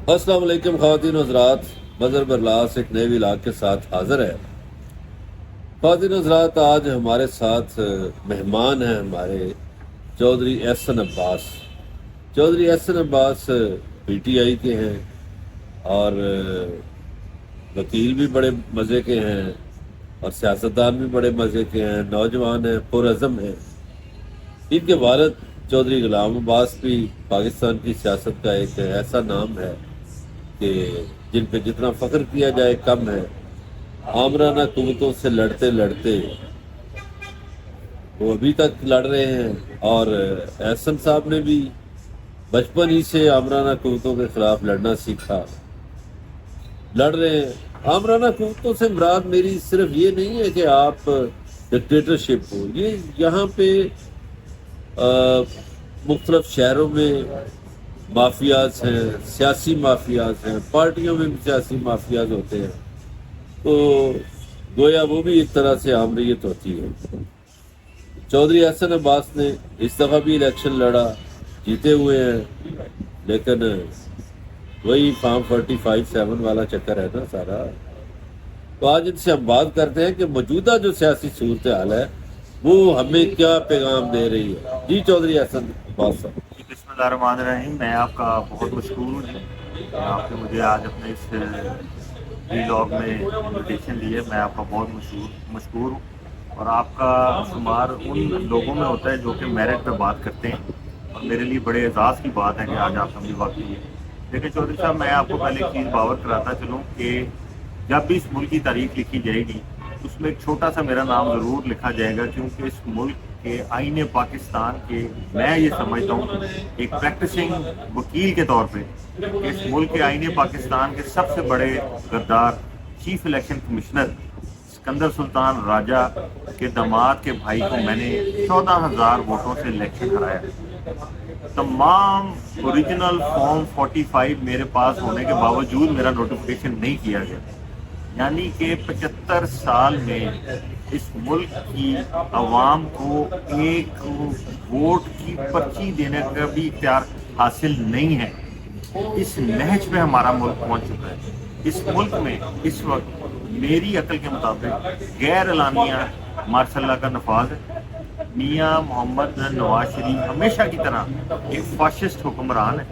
السلام علیکم خواتین و حضرات، مظہر برلاس ایک نئے ولاگ کے ساتھ حاضر ہے۔ خواتین و حضرات، آج ہمارے ساتھ مہمان ہیں ہمارے چودھری احسن عباس۔ چودھری احسن عباس پی ٹی آئی کے ہیں اور وکیل بھی بڑے مزے کے ہیں اور سیاستدان بھی بڑے مزے کے ہیں، نوجوان ہیں، پرعزم ہیں۔ ان کے والد چودھری غلام عباس بھی پاکستان کی سیاست کا ایک ایسا نام ہے کہ جن پہ جتنا فخر کیا جائے کم ہے۔ آمرانہ قوتوں سے لڑتے لڑتے وہ ابھی تک لڑ رہے ہیں، اور احسن صاحب نے بھی بچپن ہی سے آمرانہ قوتوں کے خلاف لڑنا سیکھا، لڑ رہے ہیں۔ آمرانہ قوتوں سے مراد میری صرف یہ نہیں ہے کہ آپ ڈکٹیٹرشپ ہو، یہ یہاں پہ مختلف شہروں میں مافیاز ہیں، سیاسی مافیاز ہیں، پارٹیوں میں بھی سیاسی مافیاز ہوتے ہیں، تو گویا وہ بھی ایک طرح سے آمریت ہوتی ہے۔ چودھری احسن عباس نے اس دفعہ بھی الیکشن لڑا، جیتے ہوئے ہیں، لیکن وہی فارم 45-7 والا چکر ہے نا سارا۔ تو آج ان سے ہم بات کرتے ہیں کہ موجودہ جو سیاسی صورتحال ہے وہ ہمیں کیا پیغام دے رہی ہے۔ جی چودھری احسن عباس صاحب۔ بسم اللہ الرحمن الرحیم۔ میں آپ کا بہت مشکور ہوں کہ آپ نے مجھے آج اپنے اس ولاگ میں انویٹیشن دی ہے۔ میں آپ کا بہت مشکور ہوں، اور آپ کا شمار ان لوگوں میں ہوتا ہے جو کہ میرٹ پہ بات کرتے ہیں، اور میرے لیے بڑے اعزاز کی بات ہے کہ آج آپ کا بھی واقعی ہے۔ لیکن چودھری صاحب، میں آپ کو پہلے ایک چیز باور کراتا چلوں کہ جب بھی اس ملک کی تاریخ لکھی جائے گی اس میں ایک چھوٹا سا میرا نام ضرور لکھا جائے گا، کیونکہ اس ملک کے آئین پاکستان کے، میں یہ سمجھتا ہوں ایک پریکٹسنگ وکیل کے طور پہ، اس ملک کے آئین پاکستان کے سب سے بڑے غدار چیف الیکشن کمشنر سکندر سلطان راجہ کے داماد کے بھائی کو میں نے 14,000 ووٹوں سے الیکشن ہرایا۔ تمام اوریجنل فارم 45 میرے پاس ہونے کے باوجود میرا نوٹیفیکیشن نہیں کیا گیا، یعنی کہ 75 سال میں اس ملک کی عوام کو ایک ووٹ کی پرچی دینے کا بھی اختیار حاصل نہیں ہے۔ اس نہج پہ ہمارا ملک پہنچ چکا ہے۔ اس ملک میں اس وقت میری عقل کے مطابق غیر اعلانیہ مارشل لاء کا نفاذ ہے۔ میاں محمد نواز شریف ہمیشہ کی طرح ایک فاشسٹ حکمران ہے،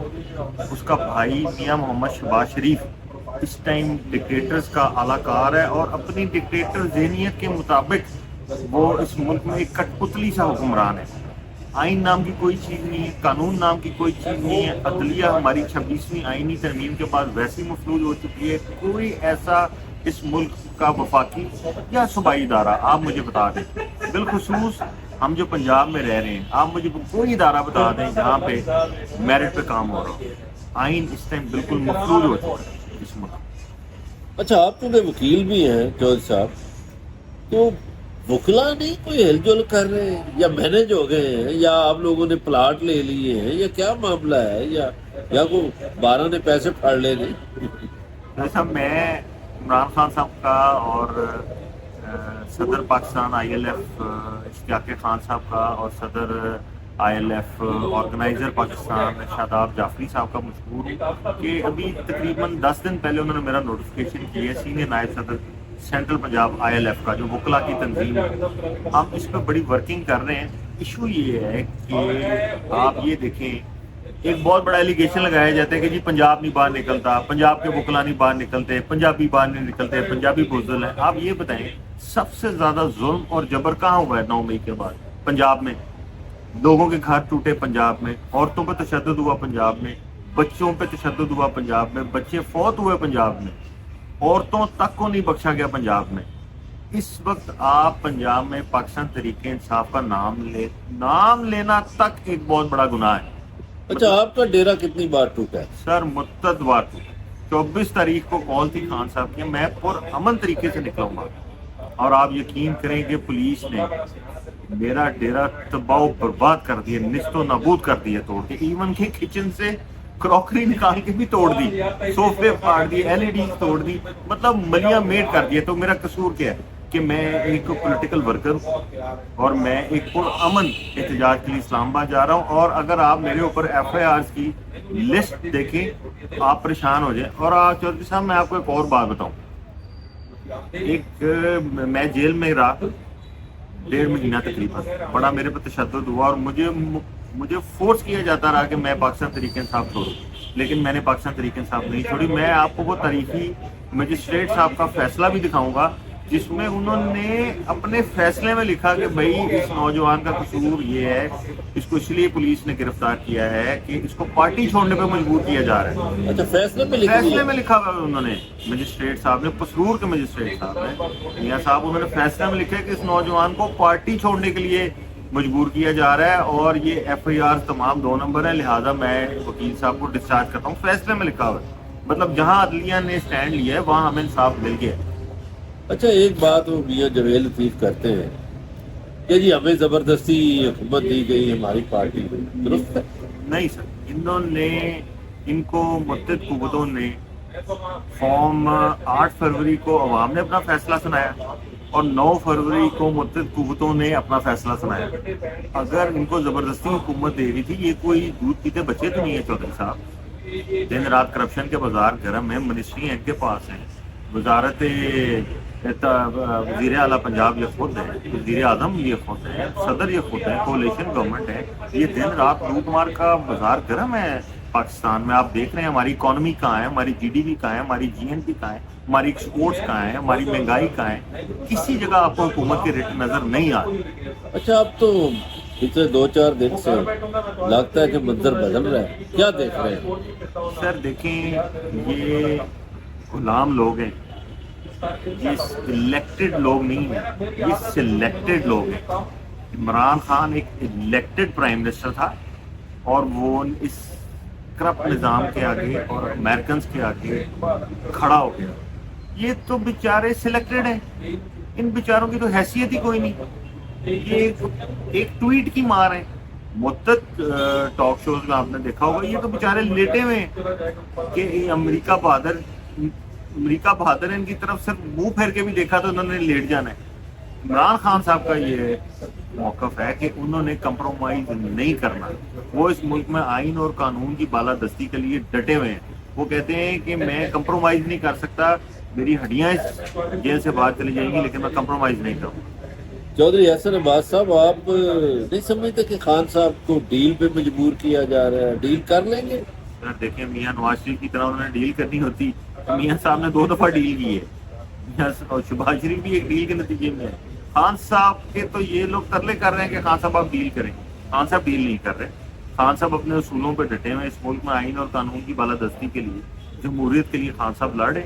اس کا بھائی میاں محمد شہباز شریف اس ٹائم ڈکٹیٹرز کا اعلیٰ کار ہے، اور اپنی ڈکٹیٹر ذہنیت کے مطابق وہ اس ملک میں ایک کٹ پتلی سا حکمران ہے۔ آئین نام کی کوئی چیز نہیں ہے، قانون نام کی کوئی چیز نہیں ہے۔ عدلیہ ہماری 26ویں آئینی ترمیم کے بعد ویسی مفلوج ہو چکی ہے۔ کوئی ایسا اس ملک کا وفاقی یا صوبائی ادارہ آپ مجھے بتا دیں، بالخصوص ہم جو پنجاب میں رہ رہے ہیں، آپ مجھے کوئی ادارہ بتا دیں جہاں پہ میرٹ پہ کام ہو رہا ہو۔ آئین اس ٹائم بالکل مفلوج ہو چکا ہے اس ملک۔ اچھا، آپ چونکہ وکیل بھی ہیں چودھری صاحب، تو وکلا نہیں کوئی ہل جل کر رہے ہیں یا مینج ہو گئے ہیں، یا آپ لوگوں نے پلاٹ لے لیے ہیں، یا کیا معاملہ ہے، یا کوئی 12 نے پیسے پھاڑ لے نہیں؟ ایسا میں عمران خان صاحب کا اور صدر Pakistan I L F Ishtiaq Khan صاحب کا اور صدر I L F organizer Pakistan Shadab Jafri صاحب کا مشہور ہوں کہ ابھی تقریباً 10 دن پہلے انہوں نے میرا نوٹیفیکیشن کیا ہے، سینئر نائب صدر central Punjab I L F کا، جو وکلا کی تنظیم ہے۔ ہم اس پہ بڑی ورکنگ کر رہے ہیں۔ ایشو یہ ہے کہ آپ یہ دیکھیں، ایک بہت بڑا ایلیگیشن لگایا جاتا ہے کہ جی پنجاب نہیں باہر نکلتا، پنجاب کے وکلا نہیں باہر نکلتے، پنجابی باہر نہیں نکلتے، پنجابی بزدل ہیں۔ آپ یہ بتائیں، سب سے زیادہ ظلم اور جبر کہاں ہوا ہے 9 مئی کے بعد؟ پنجاب میں۔ لوگوں کے گھر ٹوٹے پنجاب میں، عورتوں پہ تشدد ہوا پنجاب میں، بچوں پہ تشدد ہوا پنجاب میں، بچے فوت ہوئے پنجاب میں، عورتوں تک کو نہیں بخشا گیا پنجاب میں۔ اس وقت آپ پنجاب میں پاکستان تحریک انصاف کا نام لینا تک ایک بہت بڑا گناہ ہے۔ اچھا، آپ کا ڈیرا کتنی بار ٹوٹا ہے؟ سر متعدد بار 24 تاریخ کو کال تھی خان صاحب کی، میں پرامن طریقے سے نکلوں گا، اور آپ یقین کریں کہ پولیس نے میرا ڈیرا تباہ و برباد کر دیا، نیست و نابود کر دیا، توڑ کے ایون کہ کچن سے کراکری نکال کے بھی توڑ دی، صوفے پھاڑ دی، ایل ای ڈی توڑ دی، مطلب ملیاں میٹ کر دیا۔ تو میرا قصور کیا ہے؟ کہ میں ایک پولیٹیکل ورکر ہوں اور میں ایک پرامن احتجاج کے لیے اسلام آباد جا رہا ہوں، اور اگر آپ میرے اوپر ایف آئی آرز کی لسٹ دیکھیں آپ پریشان ہو جائیں۔ اور چودھری صاحب میں آپ کو ایک اور بات بتاؤں، ایک میں جیل میں رہا 1.5 مہینہ تقریباً، بڑا میرے پہ تشدد ہوا اور مجھے فورس کیا جاتا رہا کہ میں پاکستان تحریک انصاف چھوڑوں، لیکن میں نے پاکستان تحریک انصاف نہیں چھوڑی۔ میں آپ کو وہ تاریخی مجسٹریٹ صاحب کا فیصلہ بھی دکھاؤں گا جس میں انہوں نے اپنے فیصلے میں لکھا کہ بھائی اس نوجوان کا قصور یہ ہے، اس کو اس لیے پولیس نے گرفتار کیا ہے کہ اس کو پارٹی چھوڑنے پہ مجبور کیا جا رہا ہے۔ اچھا، فیصلے میں لکھا ہوا انہوں نے، مجسٹریٹ صاحب نے، پسرور کے مجسٹریٹ صاحب نے، میاں صاحب، انہوں نے فیصلے میں لکھا ہے کہ اس نوجوان کو پارٹی چھوڑنے کے لیے مجبور کیا جا رہا ہے اور یہ ایف آئی آر تمام 2 نمبر ہیں، لہٰذا میں وکیل صاحب کو ڈسچارج کرتا ہوں۔ فیصلے میں لکھا ہوا ہے، مطلب جہاں عدلیہ نے سٹینڈ لیا ہے وہاں ہمیں انصاف مل گیا ہے۔ اچھا، ایک بات وہ میاں جویل لطیف کرتے ہیں کہ جی ہمیں زبردستی حکومت دی گئی ہماری پارٹی کو، درست ہے؟ نہیں سر، ان کو متحد قوتوں نے فارم 8 فروری کو عوام نے اپنا فیصلہ سنایا اور 9 فروری کو متحد قوتوں نے اپنا فیصلہ سنایا۔ اگر ان کو زبردستی حکومت دے رہی تھی، یہ کوئی دودھ پیتے بچے تو نہیں ہے چودھری صاحب، دن رات کرپشن کے بازار گرم ہیں، منسٹری ان کے پاس ہیں، وزارت وزیر اعلیٰ پنجاب یہ خود ہے، وزیر اعظم یہ خود ہے، صدر یہ خود ہے، کولیشن گورنمنٹ ہے، یہ دن رات لوٹ مار کا بازار گرم ہے پاکستان میں۔ آپ دیکھ رہے ہیں ہماری اکانومی کہاں ہے، ہماری جی ڈی پی کہاں ہے، ہماری جی این پی کہاں ہے، ہماری ایکسپورٹس کہاں ہے، ہماری مہنگائی کہاں ہے، کسی جگہ آپ کو حکومت کے ریٹ نظر نہیں آ رہی۔ اچھا، اب تو پچھلے 2-4 دن سے لگتا ہے کہ منظر بدل رہا ہے، کیا دیکھ رہے ہیں؟ سر دیکھیں، یہ غلام لوگ ہیں، یہ الیکٹڈ لوگ نہیں ہیں، یہ سلیکٹڈ لوگ ہیں۔ عمران خان ایک الیکٹڈ پرائم منسٹر تھا اور وہ اس کرپٹ نظام کے آگے اور امریکنز کے آگے کھڑا ہو گیا۔ یہ تو بیچارے سلیکٹڈ ہیں، ان بیچاروں کی تو حیثیت ہی کوئی نہیں، یہ ایک ٹویٹ کی مار ہے۔ متعدد ٹاک شوز میں آپ نے دیکھا ہوگا، یہ تو بیچارے لیٹے ہوئے ہیں کہ امریکہ بہادر ہے، ان کی طرف صرف منہ پھیر کے بھی دیکھا تو انہوں نے لیٹ جانا ہے۔ عمران خان صاحب کا یہ موقف ہے کہ انہوں نے کمپرومائز نہیں کرنا، وہ اس ملک میں آئین اور قانون کی بالادستی کے لیے ڈٹے ہوئے ہیں۔ وہ کہتے ہیں کہ میں کمپرومائز نہیں کر سکتا، میری ہڈیاں اس جیل سے باہر چلی جائیں گی لیکن میں کمپرومائز نہیں کروں گا۔ چودھری احسن عباس صاحب، آپ نہیں سمجھتے کہ خان صاحب کو ڈیل پہ مجبور کیا جا رہا ہے؟ ڈیل کر لیں گے؟ دیکھیں، میاں نواز شریف کی طرح انہوں نے ڈیل کرنی ہوتی تو میاں صاحب نے 2 دفعہ ڈیل کی ہے، اور شہباز شریف بھی ایک ڈیل کے نتیجے میں ہے۔ خان صاحب کے تو یہ لوگ ترلے کر رہے ہیں کہ خان صاحب آپ ڈیل کریں، خان صاحب ڈیل نہیں کر رہے۔ خان صاحب اپنے اصولوں پہ ڈٹے ہوئے، اس ملک میں آئین اور قانون کی بالادستی کے لیے، جمہوریت کے لیے خان صاحب لڑے،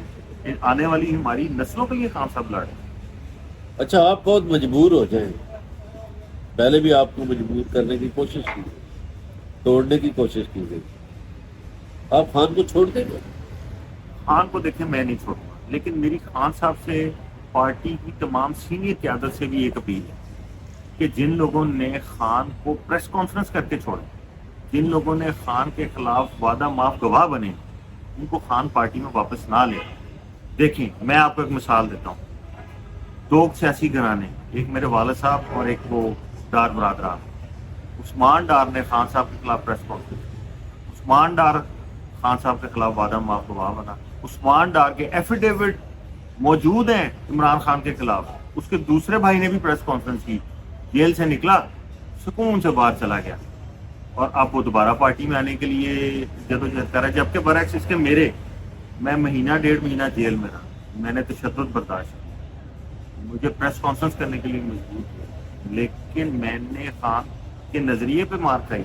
آنے والی ہماری نسلوں کے لیے خان صاحب لڑے۔ اچھا، آپ بہت مجبور ہو جائیں، پہلے بھی آپ کو مجبور کرنے کی کوشش کی، توڑنے کی کوشش کی گئی، آپ خان کو چھوڑ دیں گے؟ خان کو دیکھیں، میں نہیں چھوڑوں گا، لیکن میری خان صاحب سے، پارٹی کی تمام سینئر قیادت سے بھی ایک اپیل ہے کہ جن لوگوں نے خان کو پریس کانفرنس کر کے چھوڑا، جن لوگوں نے خان کے خلاف وعدہ معاف گواہ بنے، ان کو خان پارٹی میں واپس نہ لیں۔ دیکھیں، میں آپ کو ایک مثال دیتا ہوں، 2 سیاسی گھرانے، ایک میرے والد صاحب اور ایک وہ ڈار برادران۔ عثمان ڈار نے خان صاحب کے خلاف پریس کانفرنس، عثمان ڈار خان صاحب کے خلاف وعدہ معاف گواہ بنا، عثمان ڈار کے ایفیڈیوٹ موجود ہیں عمران خان کے خلاف۔ اس کے دوسرے بھائی نے بھی پریس کانفرنس کی، جیل سے نکلا، سکون سے باہر چلا گیا، اور اب وہ دوبارہ پارٹی میں آنے کے لیے جدوجہد کر رہا ہے، جبکہ برعکس اس کے میں مہینہ 1.5 مہینہ جیل میں رہا، میں نے تشدد برداشت کیا، مجھے پریس کانفرنس کرنے کے لیے مجبور کیا، لیکن میں نے خان کے نظریے پہ مار کھائی،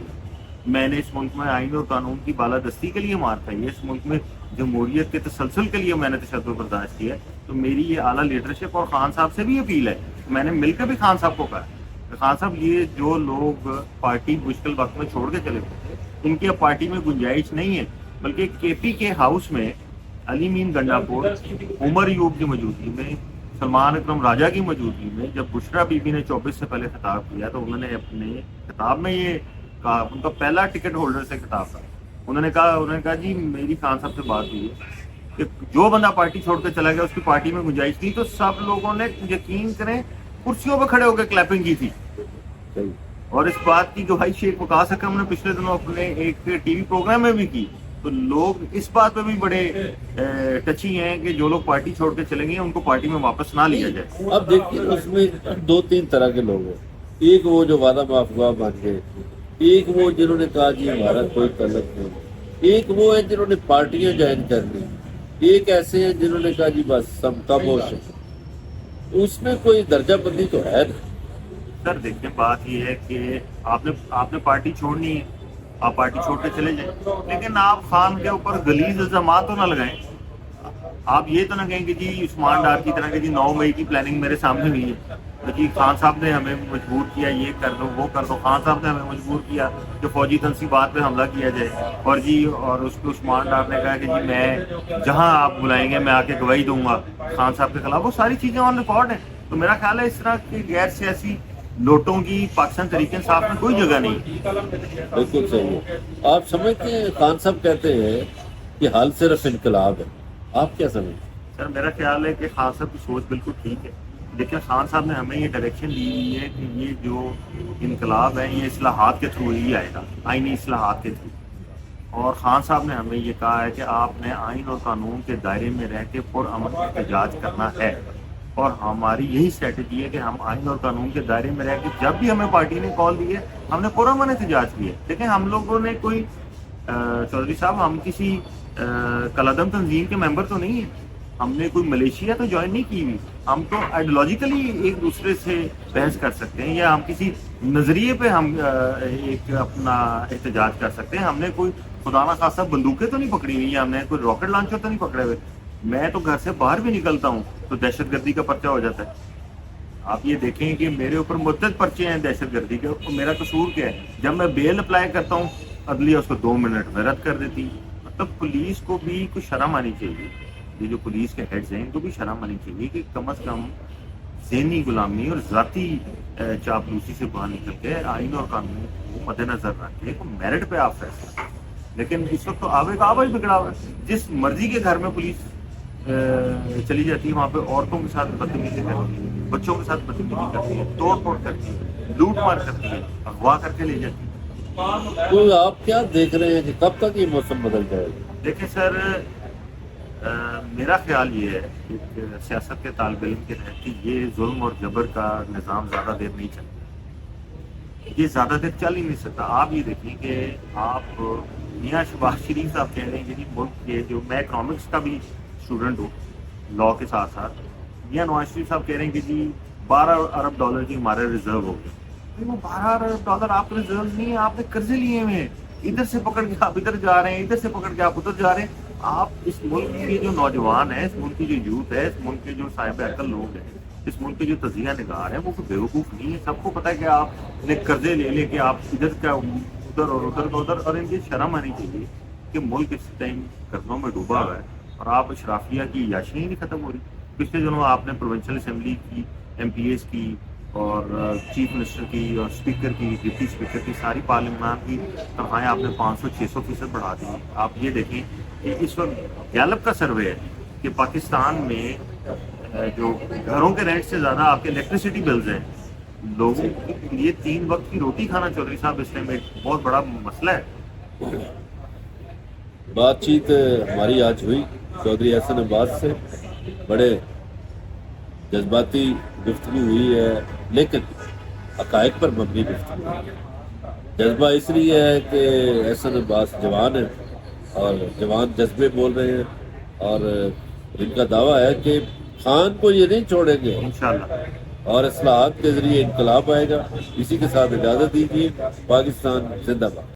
میں نے اس ملک میں آئین اور قانون کی بالادستی کے لیے مار کھائی ہے، اس ملک میں جمہوریت کے تسلسل کے لیے میں نے تشدد برداشت کیا ہے۔ تو میری یہ اعلیٰ لیڈرشپ اور خان صاحب سے بھی اپیل ہے، میں نے مل کر بھی خان صاحب کو کہا کہ خان صاحب، یہ جو لوگ پارٹی مشکل وقت میں چھوڑ کے چلے گئے، ان کی اب پارٹی میں گنجائش نہیں ہے، بلکہ کے پی کے ہاؤس میں علی مین گنڈا پور، عمر ایوب کی موجودگی میں، سلمان اکرم راجہ کی موجودگی میں، جب بشرا بی بی نے 24 سے پہلے خطاب کیا تو انہوں نے اپنے خطاب میں یہ کہا، ان کا پہلا ٹکٹ ہولڈر سے خطاب تھا، انہوں نے کہا جی میری خان صاحب سے بات ہوئی ہے کہ جو بندہ پارٹی چھوڑ کے چلا گیا اس کی پارٹی میں گنجائش تھی، تو سب لوگوں نے یقین کریں کرسیوں پہ کھڑے ہو کے کلیپنگ کی تھی. صحیح. اور اس بات کی گواہی شیخ وقاص حکم نے پچھلے دنوں اپنے ایک ٹی وی پروگرام میں بھی کی. تو لوگ اس بات پہ بھی بڑے ٹچی ہیں کہ جو لوگ پارٹی چھوڑ کے چلیں گے ان کو پارٹی میں واپس نہ لیا جائے. اب دیکھیے اس میں 2-3 طرح کے لوگ ہیں. ایک وہ جو وعدہ معاف بن گئے، ایک وہ جنہوں نے کہا جی ہمارا کوئی تعلق نہیں، ایک وہ ہیں جنہوں نے پارٹیاں جوائن کر لی، ایک ایسے ہیں جنہوں نے کہا جی بس سب خاموش ہیں. اس میں کوئی درجہ بندی تو ہے نا. سر دیکھیں بات یہ ہے کہ آپ نے پارٹی چھوڑنی ہے، آپ پارٹی چھوڑ کے چلے جائیں، لیکن آپ خان کے اوپر غلیظ الزامات تو نہ لگائیں. آپ یہ تو نہ کہیں کہ جی عثمان ڈار کی طرح کہ جی 9 مئی کی پلاننگ میرے سامنے ہوئی ہے، تو جی خان صاحب نے ہمیں مجبور کیا یہ کر دو وہ کر دو، خان صاحب نے ہمیں مجبور کیا کہ فوجی تنصیبات پہ حملہ کیا جائے، اور اس پہ عثمان ڈار نے کہا کہ جی میں جہاں آپ بلائیں گے میں آ کے گواہی دوں گا خان صاحب کے خلاف. وہ ساری چیزیں آن ریکارڈ ہیں. تو میرا خیال ہے اس طرح کی غیر سیاسی لوٹوں کی پاکستان تحریک انصاف میں کوئی جگہ نہیں. بالکل صحیح ہے. آپ سمجھتے ہیں خان صاحب کہتے ہیں کہ حل صرف انقلاب ہے، آپ کیا سمجھتے ہیں؟ سر میرا خیال ہے کہ خان صاحب کی سوچ بالکل ٹھیک ہے، لیکن خان صاحب نے ہمیں یہ ڈائریکشن دی ہوئی ہے کہ یہ جو انقلاب ہے یہ اصلاحات کے تھرو ہی آئے گا، آئینی اصلاحات کے تھرو. اور خان صاحب نے ہمیں یہ کہا ہے کہ آپ نے آئین اور قانون کے دائرے میں رہ کے پرامن احتجاج کرنا ہے، اور ہماری یہی اسٹریٹجی ہے کہ ہم آئین اور قانون کے دائرے میں رہ کے جب بھی ہمیں پارٹی نے کال دی ہے ہم نے پرامن احتجاج کیا ہے. دیکھیں ہم لوگوں نے کوئی چودھری صاحب ہم کسی کالعدم تنظیم کے ممبر تو نہیں ہیں، ہم نے کوئی ملیشیا تو جوائن نہیں کی ہوئی. ہم تو آئیڈیولوجیکلی ایک دوسرے سے بحث کر سکتے ہیں، یا ہم کسی نظریے پہ ہم ایک اپنا احتجاج کر سکتے ہیں. ہم نے کوئی خدا نہ خاصہ بندوقیں تو نہیں پکڑی ہوئی، ہم نے کوئی راکٹ لانچر تو نہیں پکڑے ہوئے. میں تو گھر سے باہر بھی نکلتا ہوں تو دہشت گردی کا پرچہ ہو جاتا ہے. آپ یہ دیکھیں کہ میرے اوپر متعدد پرچے ہیں دہشت گردی کے. میرا قصور کیا ہے؟ جب میں بیل اپلائی کرتا ہوں عدلیہ اس کو 2 منٹ میں رد کر دیتی. مطلب پولیس کو بھی کچھ شرم آنی چاہیے، یہ جو پولیس کے ہیڈز ہیں ان کو بھی شرم آنی چاہیے کہ کم از کم ذہنی غلامی اور ذاتی چاپلوسی سے باہر نکل کے آئین اور قانون کو مد نظر رکھ کے میرٹ پہ آپ فیصلہ. لیکن اس وقت تو آبے کا آبا ہی بگڑا ہوا ہے. جس مرضی کے گھر میں پولیس چلی جاتی ہے وہاں پہ عورتوں کے ساتھ بدتمیزی کرتی ہے، بچوں کے ساتھ بدتمیزی کرتی ہے، توڑ پھوڑ کرتی ہے، لوٹ مار کرتی ہے، اغوا کر کے لے جاتی ہے. تو آپ کیا دیکھ رہے ہیں کہ کب تک یہ موسم بدل جائے گا؟ دیکھیں سر میرا خیال یہ ہے کہ سیاست کے طالب علم کے تحت کہ یہ ظلم اور جبر کا نظام زیادہ دیر نہیں چلتا، یہ زیادہ دیر چل ہی نہیں سکتا. آپ یہ دیکھیں کہ آپ میاں شہباز شریف صاحب کہہ رہے ہیں کہ ملک کے جو میں اکنامکس کا بھی اسٹوڈنٹ ہوں لا کے ساتھ ساتھ، میاں نواز شریف صاحب کہہ رہے ہیں کہ جی 12 ارب ڈالر کی ہمارے ریزرو ہو گئے. وہ 12 ارب ڈالر آپ ریزرو نہیں ہیں، آپ نے قرضے لیے ہوئے ہیں، ادھر سے پکڑ کے آپ ادھر جا رہے ہیں، ادھر سے پکڑ کے آپ ادھر جا رہے ہیں. آپ اس ملک کے جو نوجوان ہیں، اس ملک کی جو یوتھ ہے، اس ملک کے جو صاحب عقل لوگ ہیں، اس ملک کے جو تجزیہ نگار ہیں وہ کوئی بیوقوف نہیں ہے. سب کو پتہ ہے کہ آپ نے قرضے لے لے کے آپ ادھر کا ادھر اور ادھر کا ادھر. اور ان کی شرم آنی چاہیے کہ ملک اس ٹائم قرضوں میں ڈوبا ہوا ہے اور آپ اشرافیہ کی عیاشی ہی نہیں ختم ہو رہی. پچھلے دنوں آپ نے پروونشل اسمبلی کی، ایم پی ایس کی، اور چیف منسٹر کی اور اسپیکر کی، ڈپٹی اسپیکر کی، ساری پارلیمان کی تنخواہیں آپ نے 500-600% بڑھا دی. آپ یہ دیکھیں کہ اس وقت گیلپ کا سروے ہے کہ پاکستان میں جو گھروں کے رینٹ سے زیادہ آپ کے الیکٹریسٹی بلز ہیں. لوگوں کے لیے 3 وقت کی روٹی کھانا چودھری صاحب اس ٹائم ایک بہت بڑا مسئلہ ہے. بات چیت ہماری آج ہوئی چودھری احسن عباس سے، بڑے جذباتی گفتگو ہوئی ہے لیکن حقائق پر مبنی گفتگو ہے. جذبہ اس لیے ہے کہ احسن عباس جوان ہے اور جوان جذبے بول رہے ہیں، اور ان کا دعویٰ ہے کہ خان کو یہ نہیں چھوڑیں گے انشاءاللہ، اور اصلاحات کے ذریعے انقلاب آئے گا. اسی کے ساتھ اجازت دیجیے. پاکستان زندہ باد.